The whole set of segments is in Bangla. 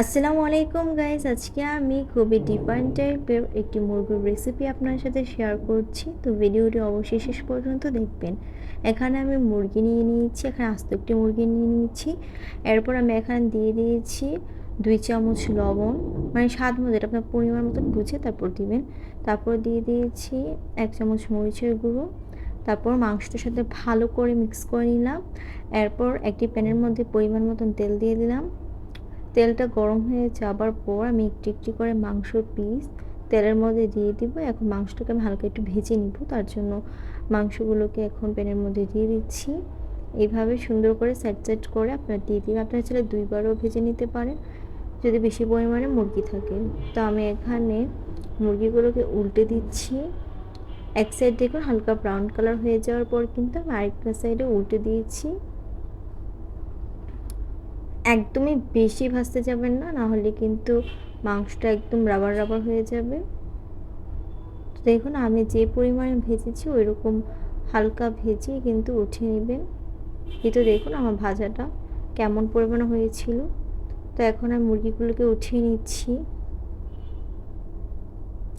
আসসালামু আলাইকুম গাইস, আজকে আমি খুবই ডিফারেন্ট টাইপের একটি মুরগির রেসিপি আপনার সাথে শেয়ার করছি। তো ভিডিওটি অবশ্যই শেষ পর্যন্ত দেখবেন। এখানে আমি মুরগি নিয়ে নিয়েছি, এখানে আস্ত একটি মুরগি নিয়ে নিয়েছি। এরপর আমি এখানে দিয়ে দিয়েছি 2 চামচ লবণ, মানে স্বাদ মতো, এটা আপনার পরিমাণ মতন বুঝে তারপর দিবেন। তারপর দিয়ে দিয়েছি 1 চামচ মরিচের গুঁড়ো। তারপর মাংসটার সাথে ভালো করে মিক্স করে নিলাম। এরপর একটি প্যানের মধ্যে পরিমাণ মতন তেল দিয়ে দিলাম। তেলটা গরম হয়ে যাবার পর আমি একটু একটু করে মাংসর পিস তেলের মধ্যে দিয়ে দিব। এখন মাংসটাকে আমি হালকা একটু ভেজে নিব, তার জন্য মাংসগুলোকে এখন প্যানের মধ্যে দিয়ে দিচ্ছি। এইভাবে সুন্দর করে সাইড সাইড করে আপনারা দিয়ে দিবেন। আপনারা চাইলে 2বারও ভেজে নিতে পারেন যদি বেশি পরিমাণে মুরগি থাকে। তো আমি এখানে মুরগিগুলোকে উল্টে দিচ্ছি। এক সাইড দেখুন হালকা ব্রাউন কালার হয়ে যাওয়ার পর কিন্তু আমি আরেকটা সাইডে উল্টে দিয়েছি। একদমই বেশি ভাজতে যাবেন না, না হলে কিন্তু মাংসটা একদম রাবার রাবার হয়ে যাবে। দেখুন আমি যে পরিমাণে ভেজেছি ওই রকম হালকা ভেজে কিন্তু উঠিয়ে নেবেন। এই তো দেখুন আমার ভাজাটা কেমন পরিমাণে হয়েছিল। তো এখন আমি মুরগিগুলোকে উঠিয়ে নিচ্ছি,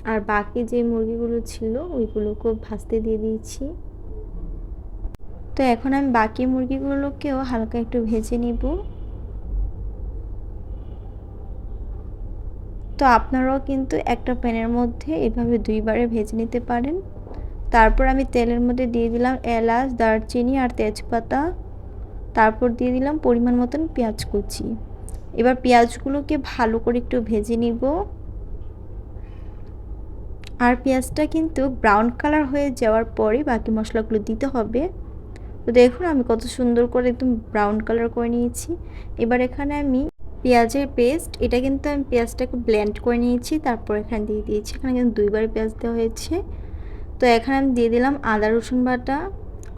আর বাকি যে মুরগিগুলো ছিল ওইগুলোকেও ভাজতে দিয়ে দিয়েছি। তো এখন আমি বাকি মুরগিগুলোকেও হালকা একটু ভেজে নিব। তো আপনারাও কিন্তু একটা প্যানের মধ্যে এভাবে 2বারে ভেজে নিতে পারেন। তারপর আমি তেলের মধ্যে দিয়ে দিলাম এলাচ, দারচিনি আর তেজপাতা। তারপর দিয়ে দিলাম পরিমাণ মতন পেঁয়াজ কুচি। এবার পেঁয়াজগুলোকে ভালো করে একটু ভেজে নিব। আর পেঁয়াজটা কিন্তু ব্রাউন কালার হয়ে যাওয়ার পরে বাকি মশলাগুলো দিতে হবে। তো দেখুন আমি কত সুন্দর করে একদম ব্রাউন কালার করে নিয়েছি। এবার এখানে আমি পেঁয়াজের পেস্ট, এটা কিন্তু আমি পেঁয়াজটাকে ব্লেন্ড করে নিয়েছি, তারপর এখানে দিয়ে দিয়েছি। এখানে কিন্তু 2বার পেঁয়াজ দেওয়া হয়েছে। তো এখানে আমি দিয়ে দিলাম আদা রসুন বাটা।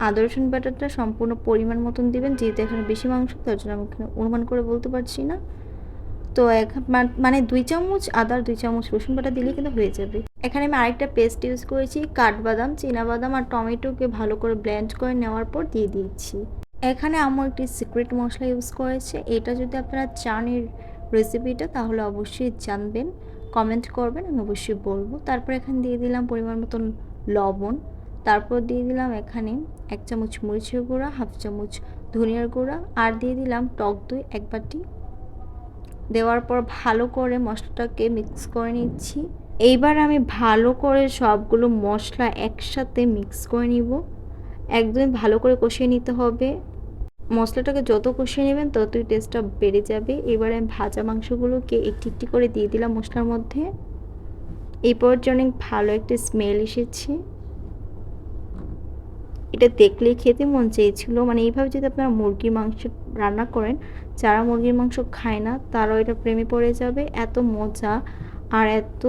আদা রসুন বাটাটা সম্পূর্ণ পরিমাণ মতন দিবেন, যেহেতু এখানে বেশি মাংস, তার জন্য আমি এখানে অনুমান করে বলতে পারছি না। তো মানে 2 চামচ আদা আর 2 চামচ রসুন বাটা দিলে কিন্তু হয়ে যাবে। এখানে আমি আরেকটা পেস্ট ইউজ করেছি, কাঠবাদাম, চীনাবাদাম আর টমেটোকে ভালো করে ব্লেন্ড করে নেওয়ার পর দিয়ে দিয়েছি। এখানে আমার একটি সিক্রেট মশলা ইউজ করেছে, এটা যদি আপনারা চান এই রেসিপিটা তাহলে অবশ্যই জানবেন, কমেন্ট করবেন, আমি অবশ্যই বলবো। তারপর এখানে দিয়ে দিলাম পরিমাণ মতন লবণ। তারপর দিয়ে দিলাম এখানে 1 চামচ মরিচের গুঁড়া, 1/2 চামচ ধনিয়ার গুঁড়া, আর দিয়ে দিলাম টক দই 1 বাটি। দেওয়ার পর ভালো করে মশলাটাকে মিক্স করে নিচ্ছি। এইবার আমি ভালো করে সবগুলো মশলা একসাথে মিক্স করে নিব। একদমই ভালো করে কষিয়ে নিতে হবে। মশলাটাকে যত কষিয়ে নেবেন ততই টেস্টটা বেড়ে যাবে। এবারে আমি ভাজা মাংসগুলোকে একটি একটি করে দিয়ে দিলাম মশলার মধ্যে। এই পর্যায়ে অনেক ভালো একটা স্মেল এসেছে, এটা দেখলেই খেতে মন চেয়েছিল। মানে এইভাবে যদি আপনারা মুরগির মাংস রান্না করেন, যারা মুরগির মাংস খায় না তারাও এটা প্রেমে পড়ে যাবে। এত মজা, আর এত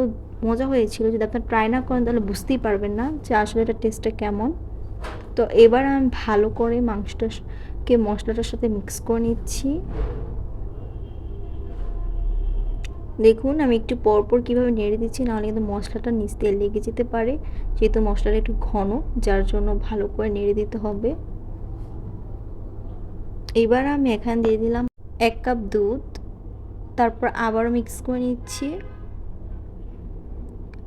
মজা হয়েছিল, যদি আপনারা ট্রাই না করেন তাহলে বুঝতেই পারবেন না যে আসলে এটা টেস্টটা কেমন। তো এবার আমি ভালো করে মাংসটাকে মশলাটার সাথে মিক্স করে নিচ্ছি। দেখুন আমি একটু পরপর কীভাবে নেড়ে দিচ্ছি, নাহলে কিন্তু মশলাটা নিচ দিয়ে লেগে যেতে পারে, যেহেতু মশলাটা একটু ঘন, যার জন্য ভালো করে নেড়ে দিতে হবে। এবার আমি এখানে দিয়ে দিলাম 1 কাপ দুধ। তারপর আবারও মিক্স করে নিচ্ছি।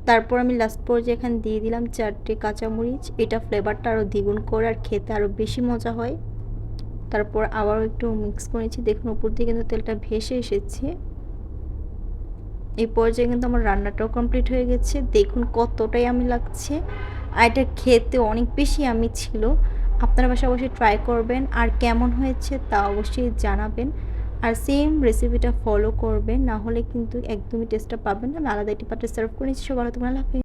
তারপর আমি লাস্ট পর্যায়ে এখানে দিয়ে দিলাম 4টে কাঁচামরিচ, এটা ফ্লেভারটা আরও দ্বিগুণ করে আর খেতে আরও বেশি মজা হয়। তারপর আবারও একটু মিক্স করে নিচ্ছি। দেখুন উপর দিয়ে কিন্তু তেলটা ভেসে এসেছে। এই পর্যায়ে কিন্তু আমার রান্নাটাও কমপ্লিট হয়ে গেছে। দেখুন কতটাই আমি লাগছে, আর এটা খেতে অনেক বেশি আমি ছিল। আপনারা বাসায় অবশ্যই ট্রাই করবেন, আর কেমন হয়েছে তা অবশ্যই জানাবেন। আর সেম রেসিপিটা ফলো করবেন, না হলে কিন্তু একদমই টেস্টটা পাবেন না। আমি আলাদা একটি পাত্রে সার্ভ করে নিচ্ছি। সবার তোমার লাভ।